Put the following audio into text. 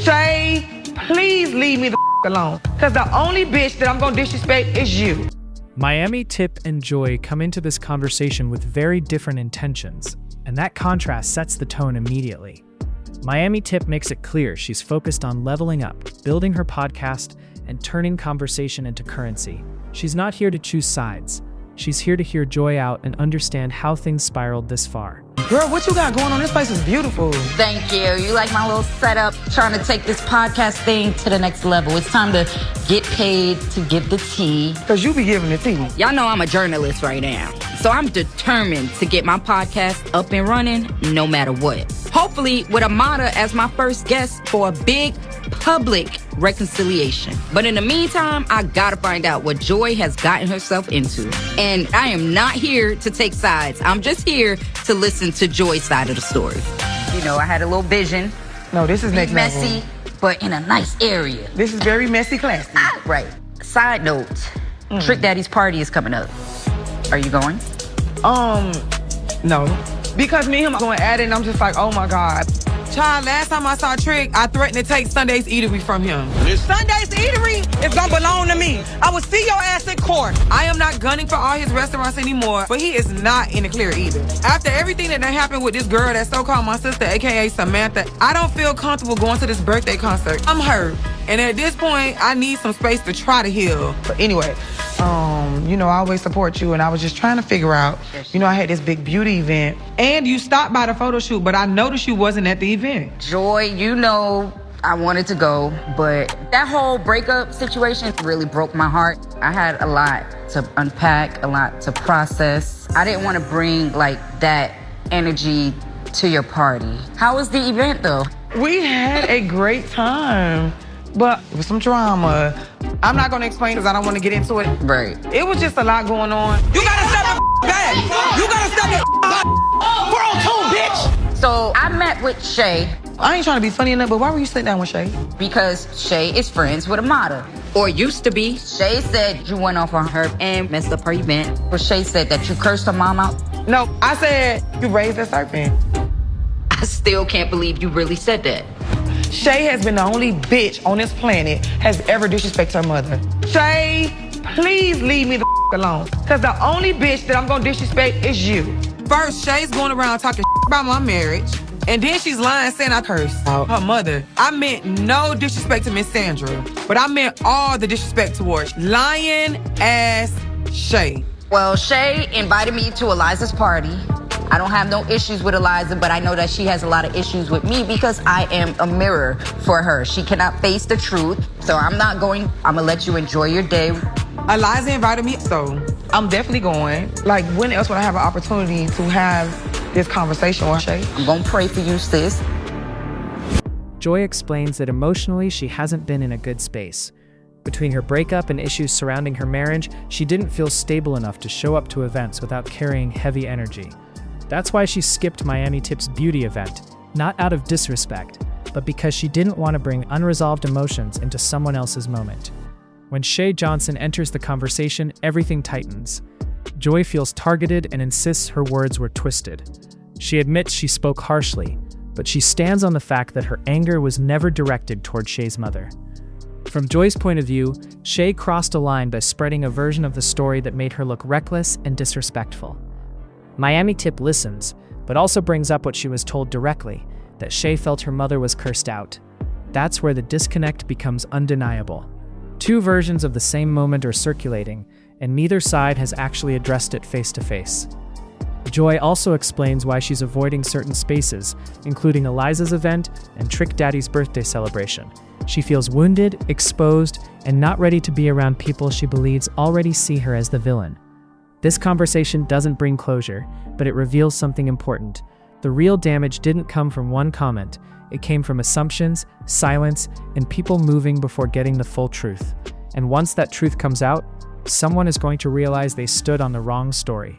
Shay, please leave me the alone. Cause the only bitch that I'm gonna disrespect is you. Miami Tip and Joy come into this conversation with very different intentions, and that contrast sets the tone immediately. Miami Tip makes it clear she's focused on leveling up, building her podcast, and turning conversation into currency. She's not here to choose sides. She's here to hear Joy out and understand how things spiraled this far. Girl, what you got going on? This place is beautiful. Thank you. You like my little setup, trying to take this podcast thing to the next level. It's time to get paid to give the tea. Cause you be giving the tea. Y'all know I'm a journalist right now. So I'm determined to get my podcast up and running no matter what. Hopefully with Amada as my first guest for a big public reconciliation. But in the meantime, I gotta find out what Joy has gotten herself into. And I am not here to take sides. I'm just here to listen to Joy's side of the story. You know, I had a little vision. No, this is next level. Messy, but in a nice area. This is very messy, classy. Right. Side note, Trick Daddy's party is coming up. Are you going? No. Because me and him are going at it and I'm just like, oh my God. Child, last time I saw Trick, I threatened to take Sunday's Eatery from him. Sunday's Eatery is gonna belong to me. I will see your ass in court. I am not gunning for all his restaurants anymore, but he is not in the clear either. After everything that happened with this girl that's so-called my sister, AKA Samantha, I don't feel comfortable going to this birthday concert. I'm hurt. And at this point, I need some space to try to heal. But anyway, you know, I always support you, and I was just trying to figure out, you know, I had this big beauty event, and you stopped by the photo shoot, but I noticed you wasn't at the event. Joy, you know I wanted to go, but that whole breakup situation really broke my heart. I had a lot to unpack, a lot to process. I didn't want to bring, like, that energy to your party. How was the event, though? We had a great time, but it was some drama. I'm not gonna explain because I don't want to get into it. Right. It was just a lot going on. You gotta step your back. You gotta step your back. Bro, too, bitch. So I met with Shay. I ain't trying to be funny enough, but why were you sitting down with Shay? Because Shay is friends with Amada. Or used to be. Shay said you went off on her and messed up her event. But Shay said that you cursed her mom out. No, I said you raised a serpent. I still can't believe you really said that. Shay has been the only bitch on this planet has ever disrespected her mother. Shay, please leave me the alone. Cause the only bitch that I'm gonna disrespect is you. First, Shay's going around talking about my marriage. And then she's lying saying I cursed out her mother. I meant no disrespect to Miss Sandra, but I meant all the disrespect towards lying ass Shay. Well, Shay invited me to Eliza's party. I don't have no issues with Eliza, but I know that she has a lot of issues with me because I am a mirror for her. She cannot face the truth, so I'm not going. I'm gonna let you enjoy your day. Eliza invited me, so I'm definitely going. Like, when else would I have an opportunity to have this conversation with Shay? I'm gonna pray for you, sis. Joy explains that emotionally she hasn't been in a good space. Between her breakup and issues surrounding her marriage, she didn't feel stable enough to show up to events without carrying heavy energy. That's why she skipped Miami Tip's beauty event, not out of disrespect, but because she didn't want to bring unresolved emotions into someone else's moment. When Shay Johnson enters the conversation, everything tightens. Joy feels targeted and insists her words were twisted. She admits she spoke harshly, but she stands on the fact that her anger was never directed toward Shay's mother. From Joy's point of view, Shay crossed a line by spreading a version of the story that made her look reckless and disrespectful. Miami Tip listens, but also brings up what she was told directly, that Shay felt her mother was cursed out. That's where the disconnect becomes undeniable. Two versions of the same moment are circulating, and neither side has actually addressed it face to face. Joy also explains why she's avoiding certain spaces, including Eliza's event and Trick Daddy's birthday celebration. She feels wounded, exposed, and not ready to be around people she believes already see her as the villain. This conversation doesn't bring closure, but it reveals something important. The real damage didn't come from one comment. It came from assumptions, silence, and people moving before getting the full truth. And once that truth comes out, someone is going to realize they stood on the wrong story.